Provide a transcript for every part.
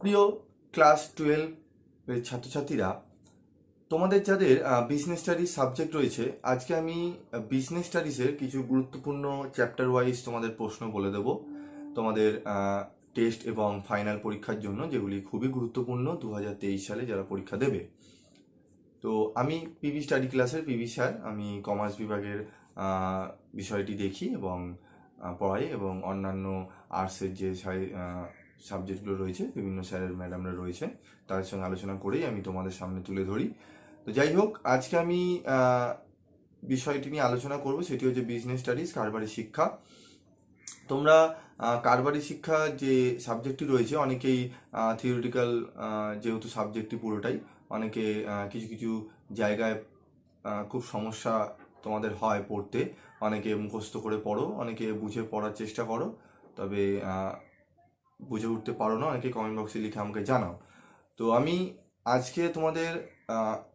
প্রিয় ক্লাস 12 এর ছাত্রছাত্রীরা, তোমাদের যাদের বিজনেস স্টাডিজ সাবজেক্ট রয়েছে, আজকে আমি বিজনেস স্টাডিজের কিছু গুরুত্বপূর্ণ চ্যাপ্টার ওয়াইজ তোমাদের প্রশ্ন বলে দেব তোমাদের টেস্ট এবং ফাইনাল পরীক্ষার জন্য, যেগুলি খুবই গুরুত্বপূর্ণ 2023 সালে যারা পরীক্ষা দেবে। তো আমি পিভি স্টাডি ক্লাসের পিভি স্যার, আমি কমার্স বিভাগের বিষয়টি দেখি এবং পড়াই, এবং অন্যান্য আর্টসের যে সাবজেক্টগুলো রয়েছে, বিভিন্ন স্যারের ম্যাডামরা রয়েছেন, তাদের সঙ্গে আলোচনা করেই আমি তোমাদের সামনে তুলে ধরি। তো যাই হোক, আজকে আমি বিষয়টি নিয়ে আলোচনা করব, সেটি হচ্ছে বিজনেস স্টাডিজ, কারবারি শিক্ষা। তোমরা কারবারি শিক্ষা যে সাবজেক্টটি রয়েছে, অনেকেই থিওরিটিক্যাল, যেহেতু সাবজেক্টটি পুরোটাই, অনেকে কিছু কিছু জায়গায় খুব সমস্যা তোমাদের হয় পড়তে। অনেকে মুখস্থ করে পড়ো, অনেকে বুঝে পড়ার চেষ্টা করো, তবে বুঝে উঠতে পারো না, অনেকে কমেন্ট বক্সে লিখে আমাকে জানাও। তো আমি আজকে তোমাদের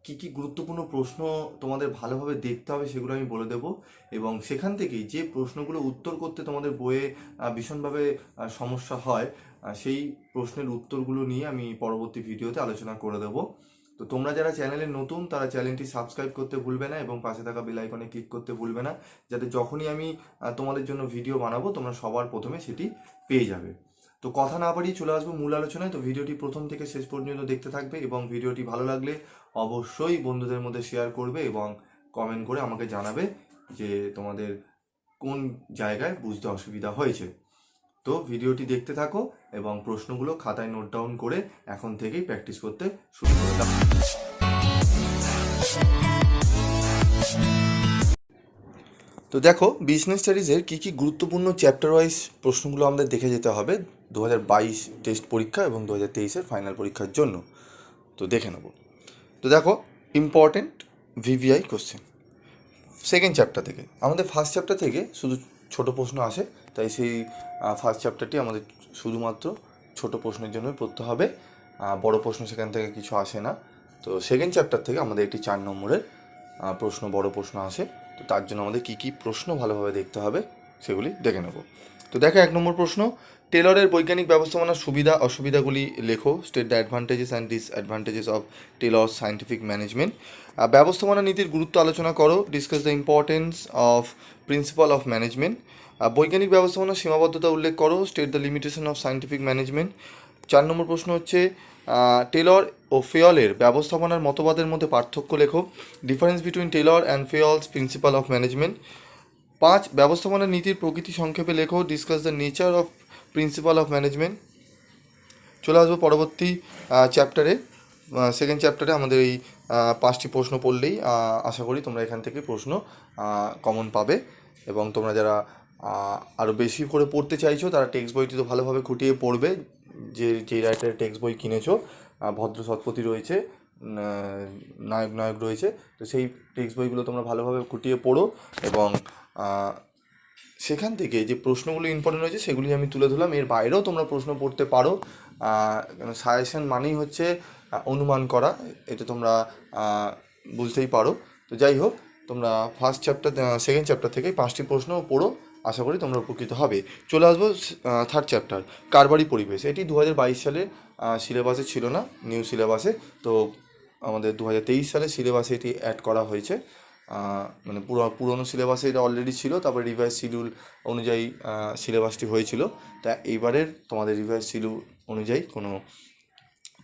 কি কি গুরুত্বপূর্ণ প্রশ্ন তোমাদের ভালোভাবে দেখতে হবে সেগুলো আমি বলে দেব, এবং সেখান থেকেই যে প্রশ্নগুলো উত্তর করতে তোমাদের বইয়ে ভীষণভাবে সমস্যা হয়, সেই প্রশ্নের উত্তরগুলো নিয়ে আমি পরবর্তী ভিডিওতে আলোচনা করে দেব। তো তোমরা যারা চ্যানেলে নতুন, তারা চ্যানেলটি সাবস্ক্রাইব করতে ভুলবে না এবং পাশে থাকা বেল আইকনে ক্লিক করতে ভুলবে না, যাতে যখনই আমি তোমাদের জন্য ভিডিও বানাবো তোমরা সবার প্রথমে সেটি পেয়ে যাবে। তো কথা না বাড়িয়ে চলে আসবো মূল আলোচনায়। তো ভিডিওটি প্রথম থেকে শেষ পর্যন্ত দেখতে থাকবে, এবং ভিডিওটি ভালো লাগলে অবশ্যই বন্ধুদের মধ্যে শেয়ার করবে এবং কমেন্ট করে আমাকে জানাবে যে তোমাদের কোন জায়গায় বুঝতে অসুবিধা হয়েছে। তো ভিডিওটি দেখতে থাকো এবং প্রশ্নগুলো খাতায় নোট ডাউন করে এখন থেকেই প্র্যাকটিস করতে শুরু করে দাও। তো দেখো, বিজনেস স্টাডিজের কী কী গুরুত্বপূর্ণ চ্যাপ্টার ওয়াইজ প্রশ্নগুলো আমাদের দেখে যেতে হবে 2022 টেস্ট পরীক্ষা এবং 2023-এর ফাইনাল পরীক্ষার জন্য। তো দেখে নেব। তো দেখো, important VVI question second chapter থেকে। আমাদের ফার্স্ট চ্যাপ্টার থেকে শুধু ছোট প্রশ্ন আসে, তাই সেই ফার্স্ট চ্যাপ্টারটি আমাদের শুধুমাত্র ছোট প্রশ্নের জন্য পড়তে হবে, বড় প্রশ্ন সেখান থেকে কিছু আসে না। তো সেকেন্ড চ্যাপ্টার থেকে আমাদের একটি 4 নম্বরের প্রশ্ন, বড় প্রশ্ন আসে। তো তার জন্য আমাদের কী কী প্রশ্ন ভালোভাবে দেখতে হবে সেগুলি দেখে নেব। তো দেখো, 1 নম্বর প্রশ্ন, টেলরের বৈজ্ঞানিক ব্যবস্থাপনার সুবিধা অসুবিধাগুলি লেখো। State the advantages and disadvantages of Taylor scientific management. ব্যবস্থাপনা নীতির গুরুত্ব আলোচনা করো। Discuss the importance of principle of management. বৈজ্ঞানিক ব্যবস্থাপনার সীমাবদ্ধতা উল্লেখ করো। State the limitation of scientific management. 4 number প্রশ্ন হচ্ছে, টেলর ও ফেয়লের ব্যবস্থাপনার মতবাদের মধ্যে পার্থক্য লেখো। Difference between Taylor and Fayol's principle of management. 5, ব্যবস্থাপনা নীতির প্রকৃতি সংক্ষেপে লেখো। Discuss the nature of principle of management. চলে আসবো পরবর্তী চ্যাপ্টারে। সেকেন্ড চ্যাপ্টারে আমাদের এই 5টি প্রশ্ন পড়লেই আশা করি তোমরা এখান থেকে প্রশ্ন কমন পাবে, এবং তোমরা যারা আরও বেশি করে পড়তে চাইছো তারা টেক্সট বইটি তো ভালোভাবে খুঁটিয়ে পড়বে। যে রাইটারের টেক্সট বই কিনেছো, ভদ্র সৎপতি রয়েছে, নায়ক রয়েছে, তো সেই টেক্সট বইগুলো তোমরা ভালোভাবে খুঁটিয়ে পড়ো, এবং সেখান থেকে যে প্রশ্নগুলো ইম্পর্টেন্ট রয়েছে সেগুলি আমি তুলে ধরলাম। এর বাইরেও তোমরা প্রশ্ন পড়তে পারো, সাজেশন মানেই হচ্ছে অনুমান করা, এটা তোমরা বুঝতেই পারো। তো যাই হোক, তোমরা সেকেন্ড চ্যাপ্টার থেকে 5টি প্রশ্ন পড়ো, আশা করি তোমরা উপকৃত হবে। চলে আসবো থার্ড চ্যাপ্টার, কারবারি পরিবেশ। এটি 2022 সালে সিলেবাসে ছিল না, নিউ সিলেবাসে। তো আমাদের 2023 সালে সিলেবাসে এটি অ্যাড করা হয়েছে। মানে পুরোনো সিলেবাসে এটা অলরেডি ছিল, তারপরে রিভাইজ শিডিউল অনুযায়ী সিলেবাসটি হয়েছিল। তা এইবারের তোমাদের রিভাইজ শিডিউল অনুযায়ী কোনো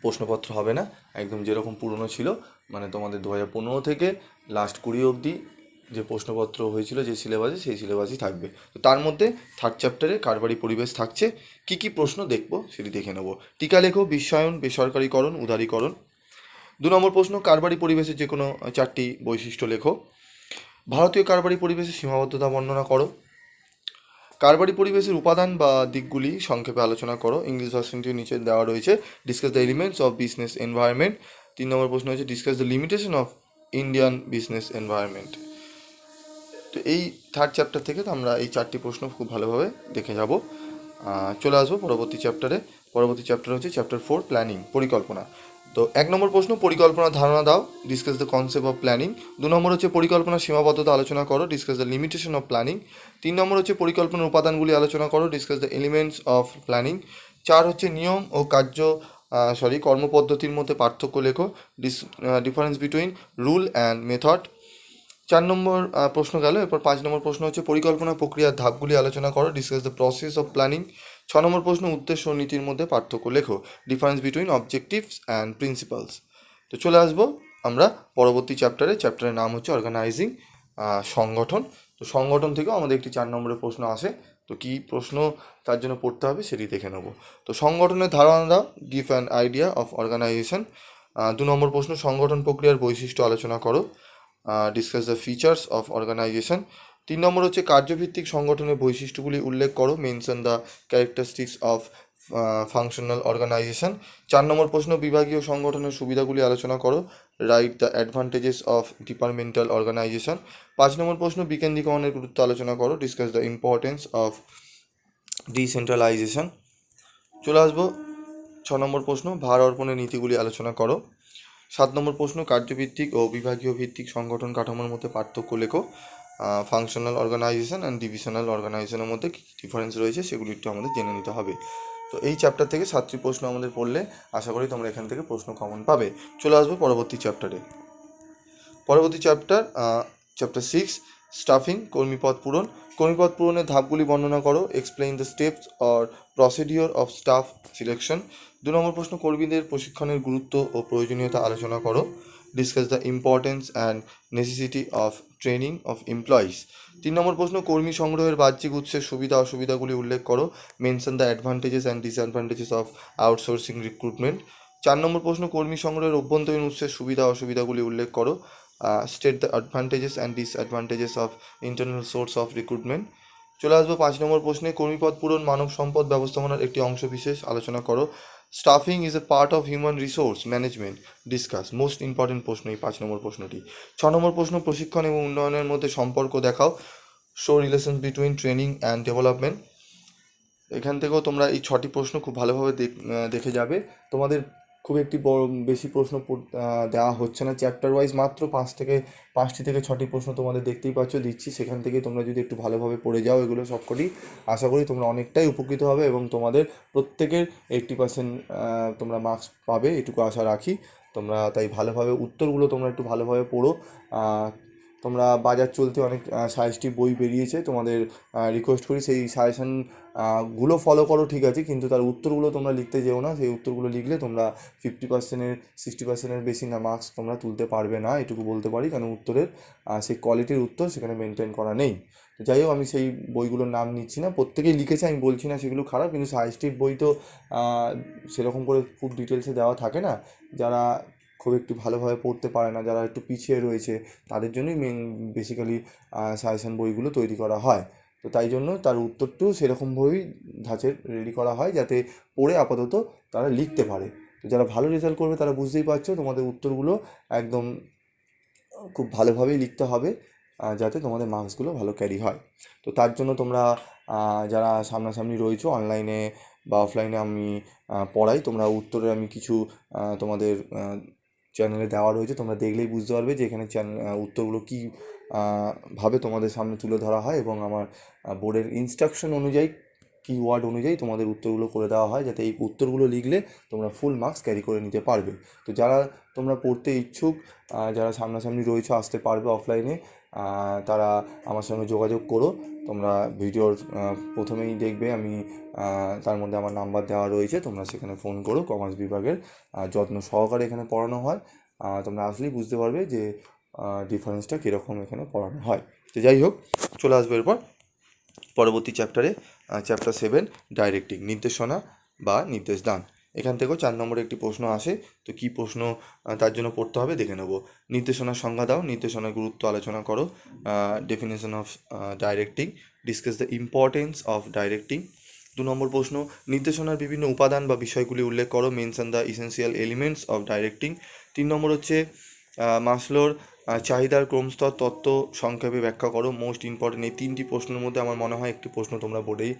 প্রশ্নপত্র হবে না, একদম যেরকম পুরনো ছিল, মানে তোমাদের 2015 থেকে লাস্ট 20 অবধি যে প্রশ্নপত্র হয়েছিল যে সিলেবাসে, সেই সিলেবাসই থাকবে। তো তার মধ্যে থার্ড চ্যাপ্টারে কারবারি পরিবেশ থাকছে। কি কি প্রশ্ন দেখবো সেটি দেখে নেব। টিকা লেখো, বিশ্বায়ন, বেসরকারীকরণ, উদারীকরণ। 2 নম্বর প্রশ্ন, কারবারি পরিবেশের যে কোনো 4টি বৈশিষ্ট্য লেখো। ভারতীয় কারবারি পরিবেশের সীমাবদ্ধতা বর্ণনা করো। কারবারি পরিবেশের উপাদান বা দিকগুলি সংক্ষেপে আলোচনা করো। ইংলিশ ভার্সনটির নিচে দেওয়া রয়েছে। Discuss the elements of business environment. 3 number প্রশ্ন হচ্ছে, discuss the limitation of Indian business environment. তো এই থার্ড চ্যাপ্টার থেকে তো আমরা এই 4টি প্রশ্ন খুব ভালোভাবে দেখে যাব। চলে আসবো পরবর্তী চ্যাপ্টারে। পরবর্তী চ্যাপ্টার হচ্ছে চ্যাপ্টার 4, প্ল্যানিং, পরিকল্পনা। তো 1 নম্বর প্রশ্ন, পরিকল্পনার ধারণা দাও। Discuss the concept of planning. 2 নম্বর হচ্ছে, পরিকল্পনার সীমাবদ্ধতা আলোচনা করো। Discuss the limitation of planning. 3 number হচ্ছে, পরিকল্পনার উপাদানগুলি আলোচনা করো। Discuss the elements of planning. 4 হচ্ছে, নিয়ম ও কার্য কর্মপদ্ধতির মধ্যে পার্থক্য লেখো। Difference between rule and method. 4 number প্রশ্ন গেল। এরপর 5 নম্বর প্রশ্ন হচ্ছে পরিকল্পনা প্রক্রিয়ার ধাপগুলি আলোচনা করো। Discuss the process of planning. 6 number প্রশ্ন উদ্দেশ্য ও নীতির মধ্যে পার্থক্য লেখো। Difference between objectives and principles. তো চলে আসবো আমরা পরবর্তী চ্যাপ্টারের নাম হচ্ছে অর্গানাইজিং, সংগঠন। তো সংগঠন থেকেও আমাদের একটি 4 নম্বরের প্রশ্ন আসে। তো কী প্রশ্ন তার জন্য পড়তে হবে সেটি দেখে নেব। তো সংগঠনের ধারণা দাও, give an idea of organisation. 2 number প্রশ্ন সংগঠন প্রক্রিয়ার বৈশিষ্ট্য আলোচনা করো। Discuss the features of organisation. 3 number হচ্ছে কার্যভিত্তিক সংগঠনের বৈশিষ্ট্যগুলি উল্লেখ করো। Mention the characteristics of functional organisation. 4 number প্রশ্ন বিভাগীয় সংগঠনের সুবিধাগুলি আলোচনা করো। Write the advantages of departmental organisation. 5 number প্রশ্ন বিকেন্দ্রীকরণের গুরুত্ব আলোচনা করো। Discuss the importance of decentralisation. চলে আসবো 6 নম্বর প্রশ্ন ভার অর্পণের নীতিগুলি আলোচনা করো। 7 নম্বর প্রশ্ন কার্যভিত্তিক ও বিভাগীয় ভিত্তিক সংগঠন কাঠামোর মধ্যে পার্থক্য লেখো। ফাংশনাল অর্গানাইজেশন অ্যান্ড ডিভিশনাল অর্গানাইজেশনের মধ্যে কী ডিফারেন্স রয়েছে সেগুলি একটু আমাদের জেনে নিতে হবে। তো এই চ্যাপ্টার থেকে 7টি প্রশ্ন আমাদের পড়লে আশা করি তোমরা এখান থেকে প্রশ্ন কমন পাবে। চলে আসবো পরবর্তী চ্যাপ্টারে। পরবর্তী চ্যাপ্টার 6 স্টাফিং, কর্মীপদ পূরণ। কর্মীপদ পূরণের ধাপগুলি বর্ণনা করো। Explain the steps or procedure of staff selection. 2 number প্রশ্ন কর্মীদের প্রশিক্ষণের গুরুত্ব ও প্রয়োজনীয়তা আলোচনা করো। Discuss the importance and necessity of training of employees. 3 number প্রশ্ন কর্মী সংগ্রহের বাহ্যিক উৎসের সুবিধা অসুবিধাগুলি উল্লেখ করো। Mention the advantages and disadvantages of outsourcing recruitment. 4 number প্রশ্ন কর্মী সংগ্রহের অভ্যন্তরীণ উৎসের সুবিধা অসুবিধাগুলি উল্লেখ করো। State the advantages and disadvantages of internal source of recruitment. চলে আসবো 5 নম্বর প্রশ্নে কর্মীপদ পূরণ মানব সম্পদ ব্যবস্থাপনার একটি অংশ বিশেষ আলোচনা করো। Stuffing is a part of human resource management. Discuss. Most important প্রশ্ন এই 5 নম্বর প্রশ্নটি। 6 নম্বর প্রশ্ন প্রশিক্ষণ এবং উন্নয়নের মধ্যে সম্পর্ক দেখাও। Show relation between training and development. এখান থেকেও তোমরা এই 6টি প্রশ্ন খুব ভালোভাবে দেখে যাবে। তোমাদের খুব একটি বেশি প্রশ্ন দেওয়া হচ্ছে না চ্যাপ্টার ওয়াইজ, মাত্র 5টি থেকে 6টি প্রশ্ন তোমাদের দেখতেই পাচ্ছ দিচ্ছি। সেখান থেকে তোমরা যদি একটু ভালোভাবে পড়ে যাও এগুলো সবকটি, আশা করি তোমরা অনেকটাই উপকৃত হবে এবং তোমাদের প্রত্যেকের 80% তোমরা মার্কস পাবে, এটুকু আশা রাখি। তোমরা তাই ভালোভাবে উত্তরগুলো তোমরা একটু ভালোভাবে পড়ো। তোমরা বাজার চলতে অনেক সাজেস্টিভ বই বেরিয়েছে, তোমাদের রিকোয়েস্ট করি সেই সাজেশন গুলো ফলো করো, ঠিক আছে, কিন্তু তার উত্তরগুলো তোমরা লিখতে যেও না। সেই উত্তরগুলো লিখলে তোমরা 50%-এর 60%-এর বেশি না মার্কস তোমরা তুলতে পারবে না, এটুকু বলতে পারি, কারণ উত্তরের সেই কোয়ালিটির উত্তর সেখানে মেনটেন করা নেই। তো যাই হোক, আমি সেই বইগুলোর নাম নিচ্ছি না, প্রত্যেকেই লিখেছে, আমি বলছি না সেগুলো খারাপ, কিন্তু সাজেস্টিভ বই তো সেরকম করে খুব ডিটেলসে দেওয়া থাকে না। যারা খুব একটু ভালোভাবে পড়তে পারে না, যারা একটু পিছিয়ে রয়েছে, তাদের জন্যই বেসিক্যালি সাজেশন বইগুলো তৈরি করা হয়। তো তাই জন্য তার উত্তরটিও সেরকমভাবেই ধাঁচের রেডি করা হয়, যাতে পড়ে আপাতত তারা লিখতে পারে। তো যারা ভালো রেজাল্ট করবে তারা বুঝতেই পারছো, তোমাদের উত্তরগুলো একদম খুব ভালোভাবেই লিখতে হবে, যাতে তোমাদের মার্কসগুলো ভালো ক্যারি হয়। তো তার জন্য তোমরা যারা সামনাসামনি রয়েছো, অনলাইনে বা অফলাইনে আমি পড়াই, তোমরা উত্তরের আমি কিছু তোমাদের চ্যানেলে দেওয়া রয়েছে, তোমরা দেখলেই বুঝতে পারবে যে এখানে উত্তরগুলো কী ভাবে তোমাদের সামনে তুলে ধরা হয়, এবং আমার বোর্ডের ইনস্ট্রাকশন অনুযায়ী কিওয়ার্ড অনুযায়ী তোমাদের উত্তরগুলো করে দেওয়া হয়, যাতে এই উত্তরগুলো লিখলে তোমরা ফুল মার্কস ক্যারি করে নিতে পারবে। তো যারা তোমরা পড়তে ইচ্ছুক, যারা সামনাসামনি রয়েছে, আসতে পারবে অফলাইনে, তারা আমার সঙ্গে যোগাযোগ করো। তোমরা ভিডিওর প্রথমেই দেখবে আমি তার মধ্যে আমার নাম্বার দেওয়া রয়েছে, তোমরা সেখানে ফোন করো। কমার্স বিভাগের যত্ন সহকারে এখানে পড়ানো হয়, তোমরা আসলেই বুঝতে পারবে যে ডিফারেন্সটা কীরকম এখানে পড়ানো হয়। তো যাই হোক, চলে আসবে এরপর পরবর্তী চ্যাপ্টার 7 ডাইরেক্টিং, নির্দেশনা বা নির্দেশদান। এখান থেকেও 4 নম্বরে একটি প্রশ্ন আসে। তো কী প্রশ্ন তার জন্য পড়তে হবে দেখে নেব। নির্দেশনার সংজ্ঞা দাও, নির্দেশনার গুরুত্ব আলোচনা করো। Definition of directing. Discuss the importance of directing. 2 number প্রশ্ন নির্দেশনার বিভিন্ন উপাদান বা বিষয়গুলি উল্লেখ করো। Mention the essential elements of directing. 3 number হচ্ছে মাসলোর চাহিদার ক্রমস্তর তত্ত্ব সংক্ষেপে ব্যাখ্যা করো। মোস্ট ইম্পর্টেন্ট এই 3টি প্রশ্নের মধ্যে আমার মনে হয় একটি প্রশ্ন তোমরা বোর্ডেই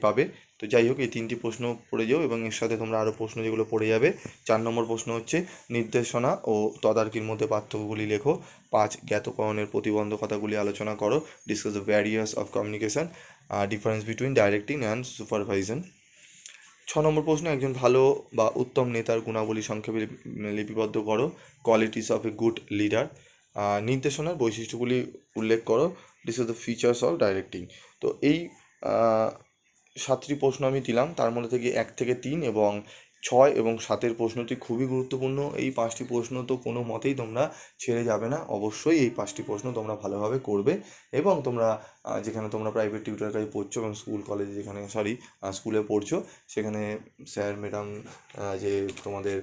পাবে। তো যাই হোক, এই 3টি প্রশ্ন পড়ে যাও, এবং এর সাথে তোমরা আরও প্রশ্ন যেগুলো পড়ে যাবে। 4 নম্বর প্রশ্ন হচ্ছে নির্দেশনা ও তদারকির মধ্যে পার্থক্যগুলি লেখো। 5 জ্ঞাতকরণের প্রতিবন্ধকতাগুলি আলোচনা করো। Discuss the various of communication, difference between directing and supervision. Number প্রশ্ন, একজন ভালো বা উত্তম নেতার গুণাবলী সংক্ষেপে লিপিবদ্ধ করো। Qualities of a good leader. নির্দেশনার বৈশিষ্ট্যগুলি উল্লেখ করো। This is the features of directing. তো এই 7টি প্রশ্ন আমি দিলাম, তার মধ্যে থেকে 1 থেকে 3 এবং 6 এবং 7 প্রশ্নটি খুবই গুরুত্বপূর্ণ। এই 5টি প্রশ্ন তো কোনো মতেই তোমরা ছেড়ে যাবে না, অবশ্যই এই 5টি প্রশ্ন তোমরা ভালোভাবে করবে। এবং তোমরা যেখানে তোমরা প্রাইভেট টিউটরের কাছে পড়ছো এবং স্কুল কলেজে যেখানে স্কুলে পড়ছো, সেখানে স্যার ম্যাডাম যে তোমাদের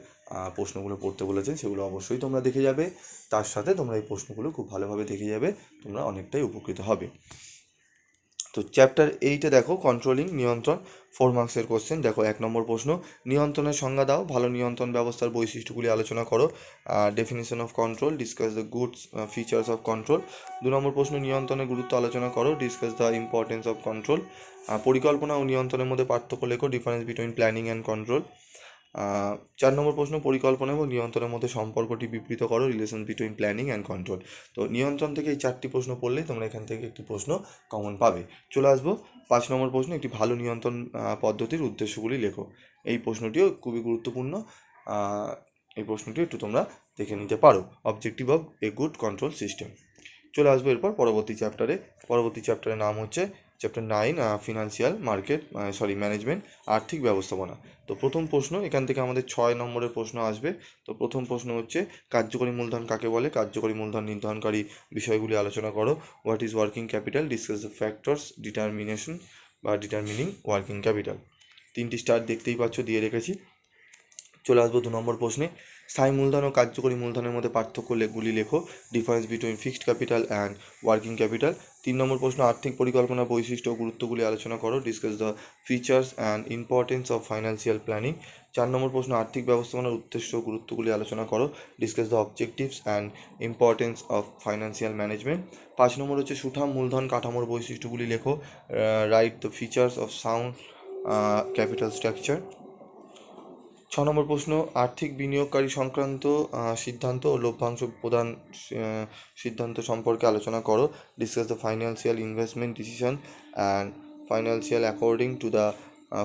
প্রশ্নগুলো পড়তে বলেছেন সেগুলো অবশ্যই তোমরা দেখে যাবে। তার সাথে তোমরা এই প্রশ্নগুলো খুব ভালোভাবে দেখে যাবে, তোমরা অনেকটাই উপকৃত হবে। তো চ্যাপ্টার 8-এ দেখো কন্ট্রোলিং, নিয়ন্ত্রণ, 4 মার্কসের কোশ্চেন। দেখো 1 নম্বর প্রশ্ন, নিয়ন্ত্রণের সংজ্ঞা দাও, ভালো নিয়ন্ত্রণ ব্যবস্থার বৈশিষ্ট্যগুলি আলোচনা করো। Definition of control, discuss the goods features of control. 2 number প্রশ্ন, নিয়ন্ত্রণের গুরুত্ব আলোচনা করো, discuss the importance of control. পরিকল্পনা ও নিয়ন্ত্রণের মধ্যে পার্থক্য লেখো, difference between planning and control. 4 number প্রশ্ন, পরিকল্পনা এবং নিয়ন্ত্রণের মধ্যে সম্পর্কটি বিবৃত করো, relation between planning and control. তো নিয়ন্ত্রণ থেকে এই 4টি প্রশ্ন পড়লেই তোমরা এখান থেকে একটি প্রশ্ন কমন পাবে। চলে আসবো 5 নম্বর প্রশ্ন, একটি ভালো নিয়ন্ত্রণ পদ্ধতির উদ্দেশ্যগুলি লেখো। এই প্রশ্নটিও খুবই গুরুত্বপূর্ণ, এই প্রশ্নটি একটু তোমরা দেখে নিতে পারো। Objective of a good control system. চলে আসবো এরপর পরবর্তী চ্যাপ্টারের নাম হচ্ছে চ্যাপ্টার 9, ফিনান্সিয়াল ম্যানেজমেন্ট, আর্থিক ব্যবস্থাপনা। তো প্রথম প্রশ্ন এখান থেকে আমাদের 6 নম্বরের প্রশ্ন আসবে। তো প্রথম প্রশ্ন হচ্ছে, কার্যকরী মূলধন কাকে বলে? কার্যকরী মূলধন নির্ধারণকারী বিষয়গুলি আলোচনা করো। What is working capital? Discuss the factors determining working capital. 3টি স্টার দেখতেই পাচ্ছ দিয়ে রেখেছি। চলে আসবো 2 নম্বর প্রশ্নে, স্থায়ী মূলধন ও কার্যকরী মূলধনের মধ্যে পার্থক্যগুলি লেখো, difference between fixed capital and working capital. 3 number প্রশ্ন, আর্থিক পরিকল্পনার বৈশিষ্ট্য ও গুরুত্বগুলি আলোচনা করো, discuss the features and importance of financial planning. 4 number প্রশ্ন, আর্থিক ব্যবস্থাপনার উদ্দেশ্য ও গুরুত্বগুলি আলোচনা করো, discuss the objectives and importance of financial management. 5 নম্বর হচ্ছে সুঠাম মূলধন কাঠামোর বৈশিষ্ট্যগুলি লেখো, write the features of sound capital structure. 6 number প্রশ্ন, আর্থিক বিনিয়োগকারী সংক্রান্ত সিদ্ধান্ত ও লভ্যাংশ প্রদান সিদ্ধান্ত সম্পর্কে আলোচনা করো, discuss the financial investment decision and financial according to the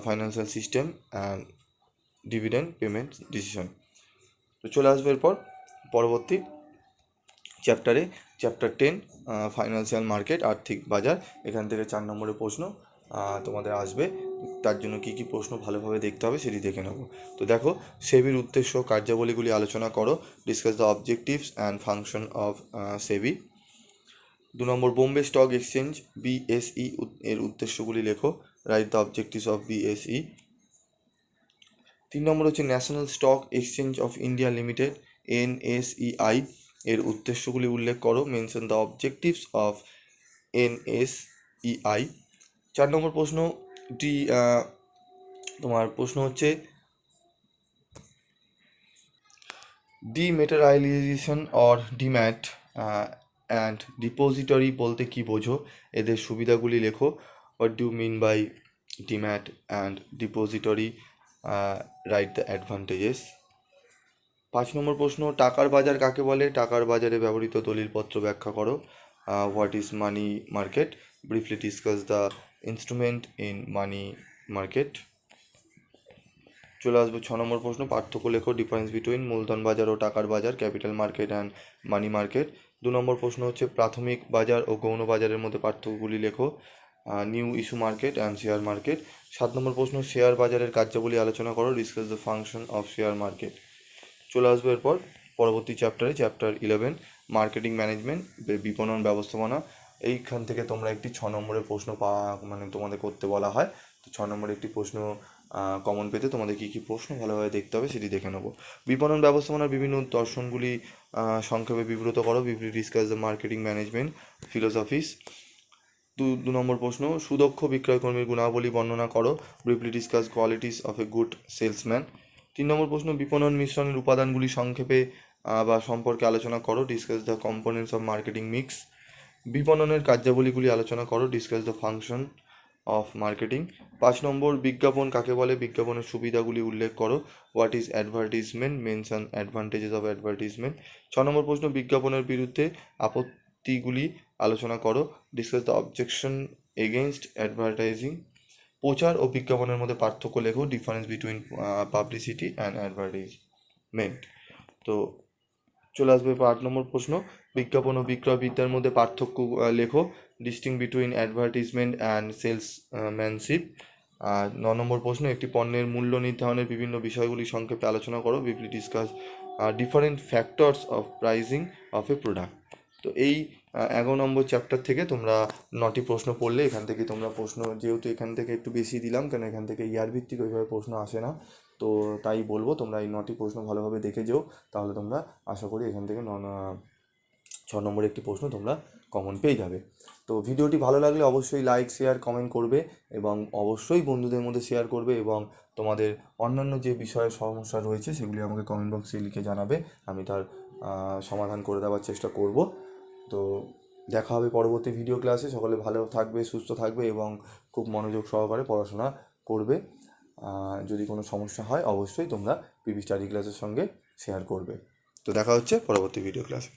financial system and dividend payment decision. তো চলে আসবে এরপর পরবর্তী চ্যাপ্টার 10, ফাইন্যান্সিয়াল মার্কেট, আর্থিক বাজার। এখান থেকে 4 নম্বরের প্রশ্ন তোমাদের আসবে। তার জন্য কী কী প্রশ্ন ভালোভাবে দেখতে হবে সেটি দেখে নেব। তো দেখো, সেবির উদ্দেশ্য কার্যাবলীগুলি আলোচনা করো, discuss the objectives and function of SEBI. 2 number, Bombay stock exchange BSE এর উদ্দেশ্যগুলি লেখো, write the objectives of BSE। 3 number হচ্ছে national stock exchange of India limited NSEI এর উদ্দেশ্যগুলি উল্লেখ করো, mention the objectives of NSEI। 4 number প্রশ্ন, তোমার প্রশ্ন হচ্ছে dematerialisation or demat and depository বলতে কি বোঝো? এদের সুবিধাগুলি লেখো, what do mean by demat and depository, write the advantages. 5 number প্রশ্ন, টাকার বাজার কাকে বলে? টাকার বাজারে ব্যবহৃত দলিলপত্র ব্যাখ্যা করো, what is money market, briefly discuss the instrument in money market. চলে আসবো 6 নম্বর প্রশ্ন, পার্থক্য লেখো, ডিফারেন্স বিটুইন মূলধন বাজার ও টাকার বাজার, capital market and money market. 2 number প্রশ্ন হচ্ছে প্রাথমিক বাজার ও গৌণ বাজারের মধ্যে পার্থক্যগুলি লেখো, new issue market and share market. 7 নম্বর প্রশ্ন, শেয়ার বাজারের কার্যাবলী আলোচনা করো, discuss the function of share market. চলে আসবো এরপর পরবর্তী চ্যাপ্টার 11, মার্কেটিং ম্যানেজমেন্ট, বিপণন ব্যবস্থাপনা। এইখান থেকে তোমরা একটি 6 নম্বরের প্রশ্ন তোমাদের করতে বলা হয়। তো 6 নম্বরের একটি প্রশ্ন কমন পেতে তোমাদের কী কী প্রশ্ন ভালোভাবে দেখতে হবে সেটি দেখে নেব। বিপণন ব্যবস্থাপনার বিভিন্ন দর্শনগুলি সংক্ষেপে বিবৃত করো, discuss the marketing management philosophies. 2 number প্রশ্ন, সুদক্ষ বিক্রয়কর্মীর গুণাবলী বর্ণনা করো, briefly discuss qualities of a good salesman. 3 number প্রশ্ন, বিপণন মিশ্রণের উপাদানগুলি সংক্ষেপে বা সম্পর্কে আলোচনা করো, discuss the components of marketing mix. বিপণনের কার্যাবলীগুলি আলোচনা করো, discuss the function of marketing. 5 number, বিজ্ঞাপন কাকে বলে? বিজ্ঞাপনের সুবিধাগুলি উল্লেখ করো, what is advertisement, mention advantages of advertisement. 6 number প্রশ্ন, বিজ্ঞাপনের বিরুদ্ধে আপত্তিগুলি আলোচনা করো, discuss the objection against advertising. প্রচার ও বিজ্ঞাপনের মধ্যে পার্থক্য লেখো, difference between publicity and advertisement. তো চলে আসবে 8 নম্বর প্রশ্ন, বিজ্ঞাপন ও বিক্রয় বিদ্যার মধ্যে পার্থক্য লেখো, ডিস্টিং বিটুইন অ্যাডভার্টিজমেন্ট অ্যান্ড সেলসম্যানশিপ। আর 9 নম্বর প্রশ্ন, একটি পণ্যের মূল্য নির্ধারণের বিভিন্ন বিষয়গুলি সংক্ষেপে আলোচনা করো, briefly discuss different factors of pricing of A product. তো এই 11 নম্বর চ্যাপ্টার থেকে তোমরা 9টি প্রশ্ন পড়লে এখান থেকে তোমরা প্রশ্ন, যেহেতু এখান থেকে একটু বেশি দিলাম কেন এখান থেকে ইয়ার ভিত্তিক ওইভাবে প্রশ্ন আসে না, তো তাই বলবো তোমরা এই 9টি প্রশ্ন ভালোভাবে দেখে যেও, তাহলে তোমরা আশা করি এখান থেকে 6 নম্বর একটি প্রশ্ন তোমরা কমন পেয়ে যাবে। তো ভিডিওটি ভালো লাগলে অবশ্যই লাইক শেয়ার কমেন্ট করবে এবং অবশ্যই বন্ধুদের মধ্যে শেয়ার করবে, এবং তোমাদের অন্যান্য যে বিষয়ে সমস্যা রয়েছে সেগুলি আমাকে কমেন্ট বক্সে লিখে জানাবে, আমি তার সমাধান করে দেওয়ার চেষ্টা করব। তো দেখা হবে পরবর্তী ভিডিও ক্লাসে। সকলে ভালো থাকবে, সুস্থ থাকবে এবং খুব মনোযোগ সহকারে পড়াশোনা করবে। যদি কোনো সমস্যা হয় অবশ্যই তোমরা পিবি স্টাডি ক্লাসের সঙ্গে শেয়ার করবে। তো দেখা হচ্ছে পরবর্তী ভিডিও ক্লাসে।